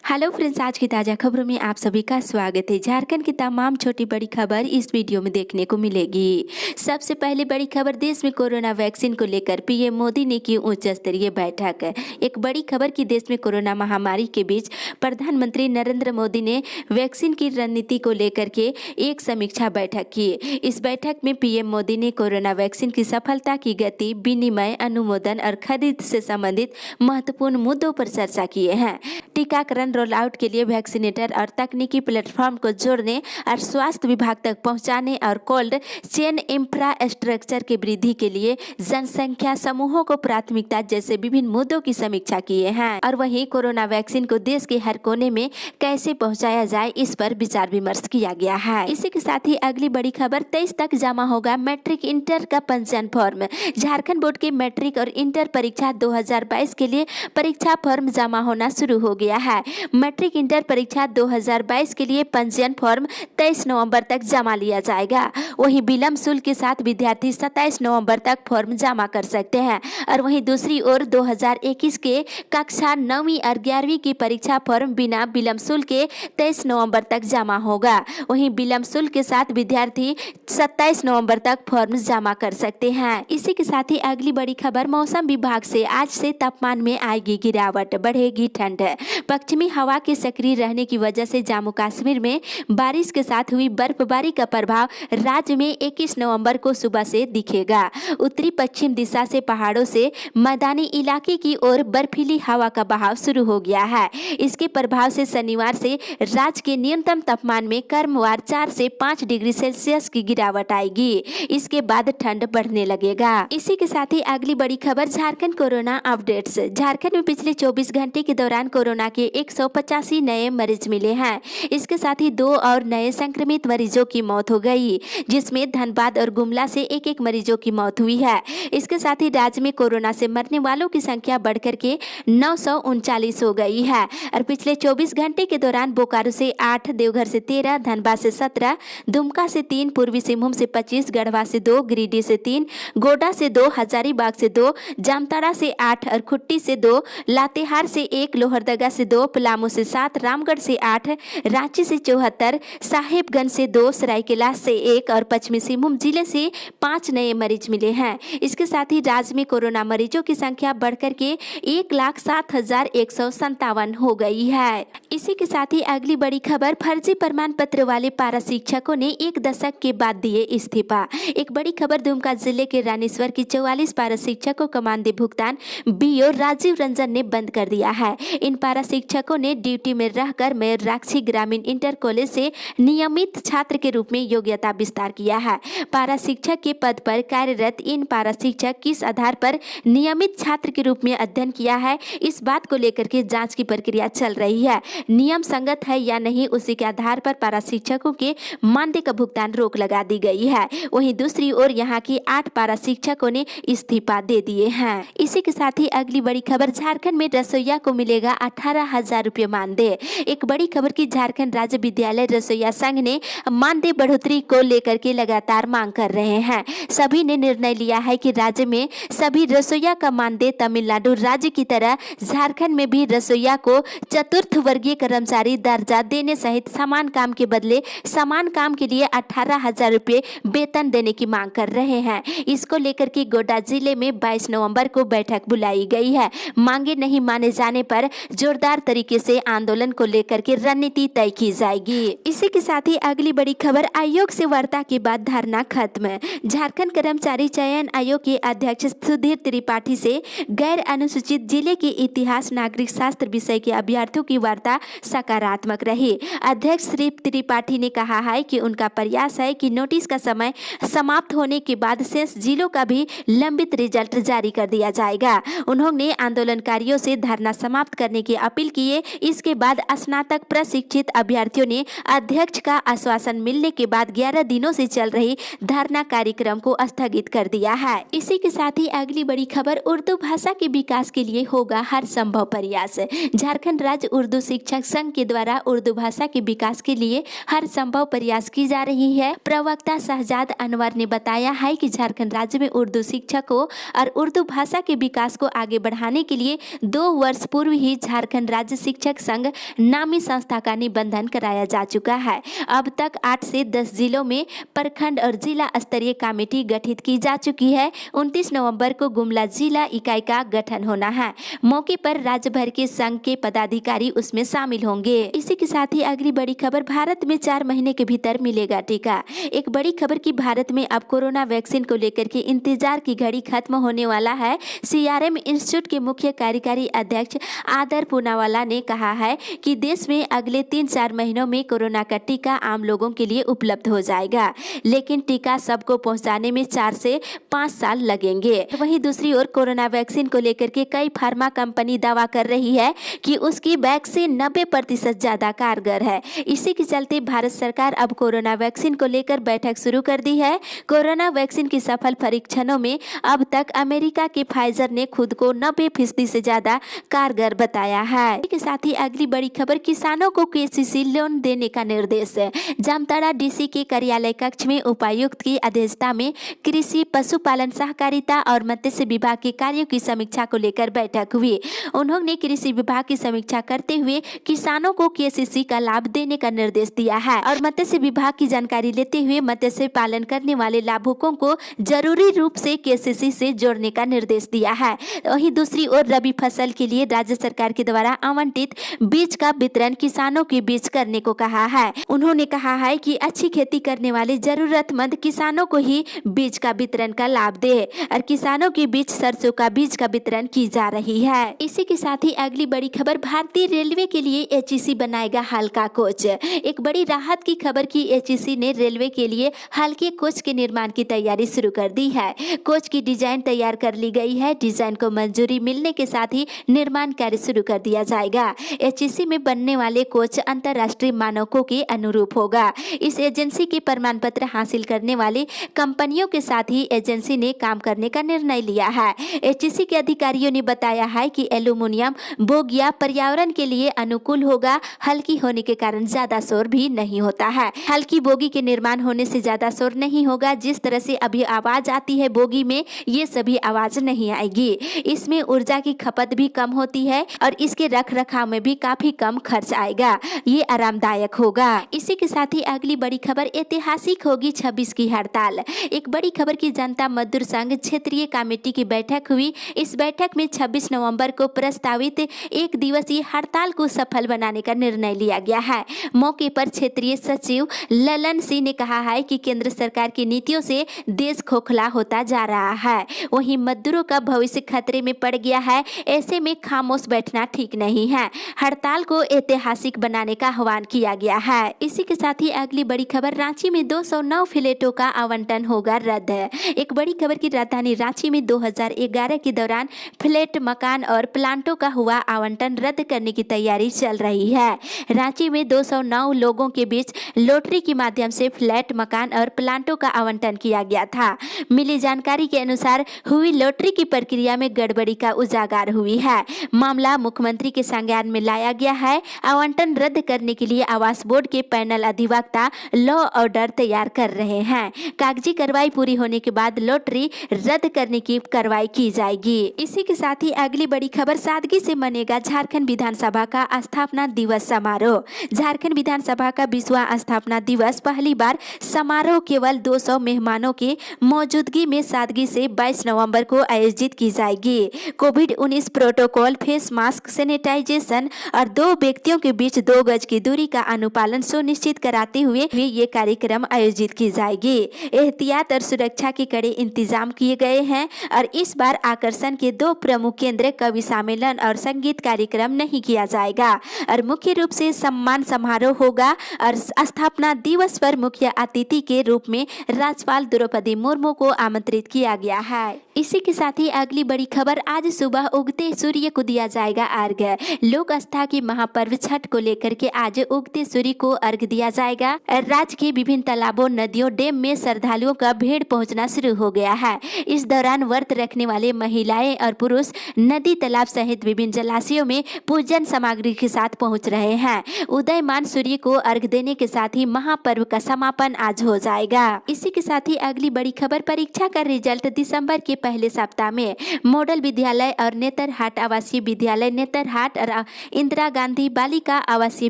Hello friends, आज की ताज़ा खबरों में आप सभी का स्वागत है। झारखंड की तमाम छोटी बड़ी खबर इस वीडियो में देखने को मिलेगी। सबसे पहले बड़ी खबर, देश में कोरोना वैक्सीन को लेकर पीएम मोदी ने की उच्च स्तरीय बैठक। एक बड़ी खबर कि देश में कोरोना महामारी के बीच प्रधानमंत्री नरेंद्र मोदी ने वैक्सीन की रणनीति को लेकर के एक समीक्षा बैठक की। इस बैठक में पीएम मोदी ने कोरोना वैक्सीन की सफलता की गति, विनिमय, अनुमोदन और खरीद से संबंधित महत्वपूर्ण मुद्दों पर चर्चा किए हैं। टीकाकरण रोल आउट के लिए वैक्सीनेटर और तकनीकी प्लेटफॉर्म को जोड़ने और स्वास्थ्य विभाग तक पहुंचाने और कोल्ड चेन इंफ्रास्ट्रक्चर की वृद्धि के लिए जनसंख्या समूहों को प्राथमिकता जैसे विभिन्न मुद्दों की समीक्षा किए हैं। और वहीं कोरोना वैक्सीन को देश के हर कोने में कैसे पहुंचाया जाए, इस पर विचार विमर्श किया गया है। इसी के साथ ही अगली बड़ी खबर, 23 तक जमा होगा मैट्रिक इंटर का पंजीयन फॉर्म। झारखंड बोर्ड के मैट्रिक और इंटर परीक्षा 2022 के लिए परीक्षा फॉर्म जमा होना शुरू हो गया है। मैट्रिक इंटर परीक्षा 2022 के लिए पंजीयन फॉर्म 23 नवंबर तक जमा लिया जाएगा। वहीं विलंब शुल्क के साथ विद्यार्थी 27 नवंबर तक फॉर्म जमा कर सकते हैं। और वहीं दूसरी ओर 2021 के कक्षा 9वीं और 11वीं की परीक्षा फॉर्म बिना विलंब शुल्क के 23 नवंबर तक जमा होगा। वहीं विलंब शुल्क के साथ विद्यार्थी 27 नवंबर तक फॉर्म जमा कर सकते हैं। इसी के साथ ही अगली बड़ी खबर, मौसम विभाग से आज से तापमान में आएगी गिरावट, बढ़ेगी ठंड। पश्चिमी हवा के सक्रिय रहने की वजह से जम्मू कश्मीर में बारिश के साथ हुई बर्फबारी का प्रभाव राज्य में 21 नवंबर को सुबह से दिखेगा। उत्तरी पश्चिम दिशा से पहाड़ों से मैदानी इलाके की ओर बर्फीली हवा का बहाव शुरू हो गया है। इसके प्रभाव से शनिवार से राज्य के न्यूनतम तापमान में क्रमवार 4 से 5 डिग्री सेल्सियस की गिरावट आएगी। इसके बाद ठंड बढ़ने लगेगा। इसी के साथ ही अगली बड़ी खबर, झारखंड कोरोना अपडेट्स। झारखंड में पिछले 24 घंटे के दौरान कोरोना के 185 नए मरीज मिले हैं। इसके साथ ही 2 और नए संक्रमित मरीजों की मौत हो गई, जिसमें धनबाद और गुमला से एक मरीजों की मौत हुई है। इसके साथ ही राज्य में कोरोना से मरने वालों की संख्या बढ़कर के 939 हो गई है। और पिछले 24 घंटे के दौरान बोकारो से 8, देवघर से 13, धनबाद से 17, दुमका से 3, पूर्वी सिंहभूम से 25, गढ़वा से 2, गिरिडीह से 3, गोड्डा से 2, हजारीबाग से 2, जामताड़ा से 8 और खुट्टी से 2, लातेहार से 1, लोहरदगा से 2, पलामू से 7, रामगढ़ से 8, रांची से 74, साहेबगंज से 2, सरायकेला से 1 और पश्चिमी सिंहभूम जिले से 5 नए मरीज मिले हैं। इसके साथ ही राज्य में कोरोना मरीजों की संख्या बढ़कर के 1,07,157 हो गई है। इसी के साथ ही अगली बड़ी खबर, फर्जी प्रमाण पत्र वाले पारा शिक्षकों ने 1 दशक के बाद दिए इस्तीफा। एक बड़ी खबर, दुमका जिले के रानीश्वर की 44 पारा शिक्षकों का मानदेय भुगतान बीओ राजीव रंजन ने बंद कर दिया है। इन पारा शिक्षकों ने ड्यूटी में रहकर मेयर राक्षी ग्रामीण इंटर कॉलेज से नियमित छात्र के रूप में योग्यता विस्तार किया है। पारा शिक्षक के पद पर कार्यरत इन पारा शिक्षक किस आधार पर नियमित छात्र के रूप में अध्ययन किया है, इस बात को लेकर के जांच की प्रक्रिया चल रही है। नियम संगत है या नहीं, उसी के आधार पर पारा शिक्षकों के मानदेय का भुगतान रोक लगा दी गई है। वहीं दूसरी ओर यहाँ की 8 पारा शिक्षकों ने इस्तीफा दे दिए हैं। इसी के साथ ही अगली बड़ी खबर, झारखंड में रसोईया को मिलेगा 18,000 रुपये मानदेय। एक बड़ी खबर की झारखंड राज्य विद्यालय रसोईया संघ ने मानदेय बढ़ोतरी को लेकर के लगातार मांग कर रहे हैं। सभी ने निर्णय लिया है कि राज्य में सभी रसोईया का मानदेय तमिलनाडु राज्य की तरह झारखंड में भी रसोईया को चतुर्थ वर्गीय कर्मचारी दर्जा देने सहित समान काम के बदले समान काम के लिए 18,000 रुपये वेतन देने की मांग कर रहे हैं। इसको लेकर के गोड्डा जिले में 22 नवंबर को बैठक बुलाई गई है। मांगे नहीं माने जाने पर जोरदार तरीके से आंदोलन को लेकर के रणनीति तय की जाएगी। इसी के साथ ही अगली बड़ी खबर, आयोग से वार्ता के बाद धरना खत्म। झारखंड कर्मचारी चयन आयोग के अध्यक्ष सुधीर त्रिपाठी से गैर अनुसूचित जिले के इतिहास नागरिक शास्त्र विषय के अभ्यर्थियों की वार्ता सकारात्मक रही। अध्यक्ष श्री त्रिपाठी ने कहा है कि उनका प्रयास है कि नोटिस का समय समाप्त होने के बाद शेष जिलों का भी लंबित रिजल्ट जारी कर दिया जाएगा। उन्होंने आंदोलनकारियों से धरना समाप्त करने की अपील की है। इसके बाद स्नातक प्रशिक्षित अभ्यर्थियों ने अध्यक्ष का आश्वासन मिलने के बाद 11 दिनों से चल रही धरना कार्यक्रम को स्थगित कर दिया है। इसी के साथ ही अगली बड़ी खबर, उर्दू भाषा के विकास के लिए होगा हर संभव प्रयास। झारखंड राज्य उर्दू शिक्षक संघ के द्वारा उर्दू भाषा के विकास के लिए हर संभव प्रयास की जा रही है। प्रवक्ता शहजाद अनवर ने बताया है कि झारखंड राज्य में उर्दू शिक्षकों और उर्दू भाषा के विकास को आगे बढ़ाने के लिए 2 वर्ष पूर्व ही झारखंड राज्य शिक्षक संघ नामी संस्था का निबंधन कराया जा चुका है। अब तक 8 से 10 जिलों में प्रखंड और जिला स्तरीय कमेटी गठित की जा चुकी है। 29 नवंबर को गुमला जिला इकाई का गठन होना है। मौके पर राज्य भर के संघ के पदाधिकारी उसमें शामिल होंगे। इसी के साथ ही अगली बड़ी खबर, भारत में 4 महीने के भीतर मिलेगा टीका। एक बड़ी खबर कि भारत में अब कोरोना वैक्सीन को लेकर के इंतजार की घड़ी खत्म होने वाला है। सीआरएम इंस्टीट्यूट के मुख्य कार्यकारी अध्यक्ष आदर पूनावाला ने कहा है कि देश में अगले 3-4 महीनों में कोरोना का टीका आम लोगों के लिए उपलब्ध हो जाएगा, लेकिन टीका सबको पहुंचाने में 4 से 5 साल लगेंगे। वहीं दूसरी ओर कोरोना वैक्सीन को लेकर के कई फार्मा कंपनी दावा कर रही है कि उसकी वैक्सीन 90% ज्यादा कारगर है। इसी के चलते भारत सरकार अब कोरोना वैक्सीन को लेकर बैठक शुरू कर दी है। कोरोना वैक्सीन की सफल परीक्षणों में अब तक अमेरिका के फाइजर ने खुद को 90% से ज्यादा कारगर बताया है। इसके साथ ही अगली बड़ी खबर, किसानों को केसीसी लोन देने का निर्देश। जामताड़ा डीसी के कार्यालय कक्ष में उपायुक्त की अध्यक्षता में कृषि, पशुपालन, सहकारिता और मत्स्य विभाग के कार्यों की समीक्षा को लेकर बैठक हुई। उन्होंने कृषि विभाग की समीक्षा करते हुए किसानों को केसीसी का लाभ देने का निर्देश दिया है और मत्स्य विभाग की जानकारी लेते हुए मत्स्य पालन करने वाले लाभुकों को जरूरी रूप से केसीसी से जोड़ने का निर्देश दिया है। वहीं दूसरी ओर रबी फसल के लिए राज्य सरकार के द्वारा आवंटित बीज का वितरण किसानों के बीच करने को कहा है। उन्होंने कहा है कि अच्छी खेती करने वाले जरूरतमंद किसानों को ही बीज का वितरण का लाभ दे और किसानों के बीच सरसों का बीज का वितरण की जा रही है। इसी के साथ ही अगली बड़ी खबर, भारतीय रेलवे के लिए एचईसी बनाएगा हल्का कोच। एक बड़ी राहत की खबर कि एचईसी ने रेलवे के लिए हल्के कोच के निर्माण की तैयारी शुरू कर दी है। कोच की डिजाइन तैयार कर ली गई है। डिजाइन को मंजूरी मिलने के साथ ही निर्माण कार्य शुरू कर दिया जाएगा। एचईसी में बनने वाले कोच अंतर्राष्ट्रीय मानकों के अनुरूप होगा। इस एजेंसी के प्रमाण पत्र हासिल करने वाली कंपनियों के साथ ही एजेंसी ने काम करने का निर्णय लिया है। एचईसी के अधिकारियों ने बताया है कि एल्यूमिनियम बोगिया पर्यावरण के लिए अनुकूल होगा। हल्की होने के कारण ज्यादा शोर भी नहीं होता है। हल्की बोगी के निर्माण होने से ज्यादा शोर नहीं होगा। जिस तरह से अभी आवाज आती है बोगी में, ये सभी आवाज नहीं आएगी। इसमें ऊर्जा की खपत भी कम होती है और इसके रख रखाव में भी काफी कम खर्च आएगा। ये आरामदायक होगा। इसी के साथ ही अगली बड़ी खबर, ऐतिहासिक होगी 26 की हड़ताल। एक बड़ी खबर की जनता मजदूर संघ क्षेत्रीय कमेटी की बैठक हुई। इस बैठक में 26 नवंबर को प्रस्तावित 1 दिवसीय हड़ताल को सफल बनाने का निर्णय लिया गया है। मौके पर क्षेत्रीय सचिव ललन सिंह ने कहा है कि केंद्र सरकार की नीतियों से देश खोखला होता जा रहा है। वहीं मजदूरों का भविष्य खतरे में पड़ गया है। ऐसे में खामोश बैठना ठीक नहीं है। हड़ताल को ऐतिहासिक बनाने का आह्वान किया गया है। इसी के साथ ही अगली बड़ी खबर, रांची में 209 फ्लैटों का आवंटन होगा रद्द। एक बड़ी खबर की राजधानी रांची में 2011 के दौरान फ्लैट, मकान और प्लांटों का हुआ आवंटन रद्द करने की तैयारी चल रही है। रांची में 209 लोगों के बीच लॉटरी के माध्यम से फ्लैट, मकान और प्लांटों का आवंटन किया गया था। मिली जानकारी के अनुसार हुई लॉटरी की प्रक्रिया में गड़बड़ी का उजागर हुई है। मामला मुख्यमंत्री के संज्ञान में लाया गया है। आवंटन रद्द करने के लिए आवास बोर्ड के पैनल अधिवक्ता लॉ ऑर्डर तैयार कर रहे हैं। कागजी कार्रवाई पूरी होने के बाद लॉटरी रद्द करने की कार्रवाई की जाएगी। इसी के साथ ही अगली बड़ी खबर, सादगी से मनेगा झारखंड विधानसभा का स्थापना दिवस समारोह। झारखंड विधानसभा का 20वां स्थापना दिवस पहली बार समारोह केवल 200 मेहमानों के मौजूदगी में सादगी से 22 नवंबर को आयोजित की जाएगी। कोविड-19 प्रोटोकॉल, फेस मास्क, सैनिटाइजेशन और 2 व्यक्तियों के बीच 2 गज की दूरी का अनुपालन सुनिश्चित कराते हुए ये कार्यक्रम आयोजित की जाएगी। एहतियात और सुरक्षा के कड़े इंतजाम किए गए हैं और इस बार आकर्षण के 2 प्रमुख केंद्र, कवि सम्मेलन और संगीत कार्यक्रम नहीं किया जाएगा और मुख्य रूप से सम्मान समारोह होगा और स्थापना दिवस पर मुख्य अतिथि के रूप में राज्यपाल द्रौपदी मुर्मू को आमंत्रित किया गया है। इसी के साथ ही अगली बड़ी खबर, आज सुबह उगते सूर्य को दिया जाएगा अर्घ्य। लोक आस्था की महापर्व छठ को लेकर के आज उगते सूर्य को अर्घ्य दिया जाएगा। राज्य के विभिन्न तालाबों, नदियों, डैम में श्रद्धालुओं का भीड़ पहुंचना शुरू हो गया है। इस दौरान व्रत रखने वाले महिलाएं और पुरुष नदी, तालाब सहित विभिन्न जलाशयों में पूजन सामग्री के साथ पहुंच रहे हैं। उदयमान सूर्य को अर्घ्य देने के साथ ही महापर्व का समापन आज हो जाएगा। इसी के साथ ही अगली बड़ी खबर, परीक्षा का रिजल्ट दिसंबर के पहले सप्ताह में मॉडल विद्यालय और नेतरहाट आवासीय विद्यालय नेतरहाट और इंदिरा गांधी बालिका आवासीय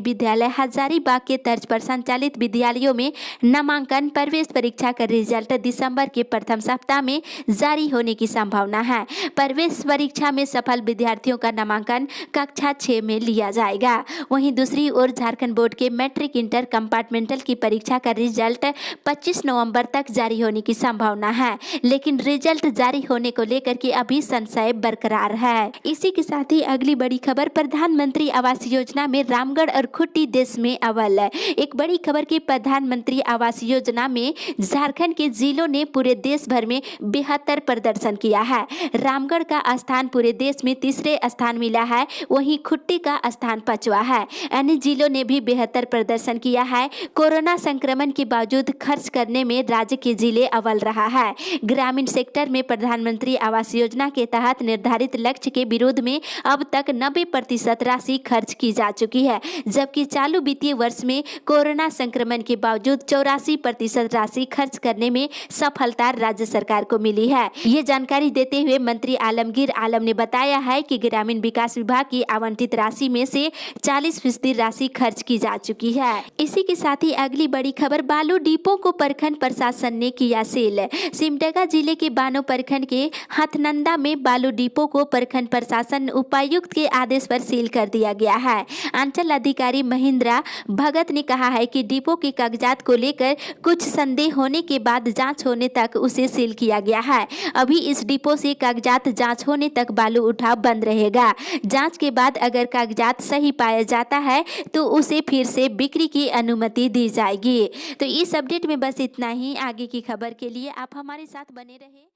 विद्यालय हजारीबाग के तर्ज पर संचालित विद्यालयों में नामांकन प्रवेश परीक्षा का रिजल्ट दिसंबर के प्रथम सप्ताह में जारी होने की संभावना है। प्रवेश परीक्षा में सफल विद्यार्थियों का नामांकन कक्षा 6 में लिया जाएगा। वहीं दूसरी ओर झारखंड बोर्ड के मैट्रिक इंटर कंपार्टमेंटल की परीक्षा का रिजल्ट 25 नवंबर तक जारी होने की संभावना है, लेकिन रिजल्ट जारी होने को लेकर के अभी संशय बरकरार है। इसी के साथ ही अगली बड़ी खबर, प्रधानमंत्री आवास योजना में रामगढ़ और खूंटी देश में अव्वल। एक बड़ी खबर की प्रधानमंत्री आवास योजना में झारखंड के जिलों ने पूरे देश भर में बेहतर प्रदर्शन किया है। रामगढ़ का स्थान पूरे देश में तीसरे स्थान मिला है, वहीं खूंटी का स्थान 5वां है। अन्य जिलों ने भी बेहतर प्रदर्शन किया है। कोरोना संक्रमण के बावजूद खर्च करने में राज्य के जिले अव्वल रहा है। ग्रामीण सेक्टर में प्रधानमंत्री आवास योजना के तहत निर्धारित लक्ष्य के विरोध में अब तक 90% राशि खर्च की जा चुकी है, जबकि चालू वित्तीय वर्ष में कोरोना संक्रमण के बावजूद 84% राशि खर्च करने में सफलता राज्य सरकार को मिली है। ये जानकारी देते हुए मंत्री आलमगीर आलम ने बताया है कि ग्रामीण विकास विभाग की आवंटित राशि में से 40% राशि खर्च की जा चुकी है। इसी के साथ ही अगली बड़ी खबर, बालू डिपो को प्रखंड प्रशासन ने किया सील। सिमडेगा जिले के बानो प्रखंड के हथनंदा में बालू डिपो को प्रखंड प्रशासन उपायुक्त के आदेश पर सील कर दिया गया है। अंचल अधिकारी महेंद्रा भगत ने कहा है कि डिपो के कागजात को लेकर कुछ संदेह होने के बाद जांच होने तक उसे सील किया गया है। अभी इस डिपो से कागजात जांच होने तक बालू उठाव बंद रहेगा। जांच के बाद अगर कागजात सही पाया जाता है तो उसे फिर से बिक्री की अनुमति दी जाएगी। तो इस अपडेट में बस इतना ही। आगे की खबर के लिए आप हमारे साथ बने रहे।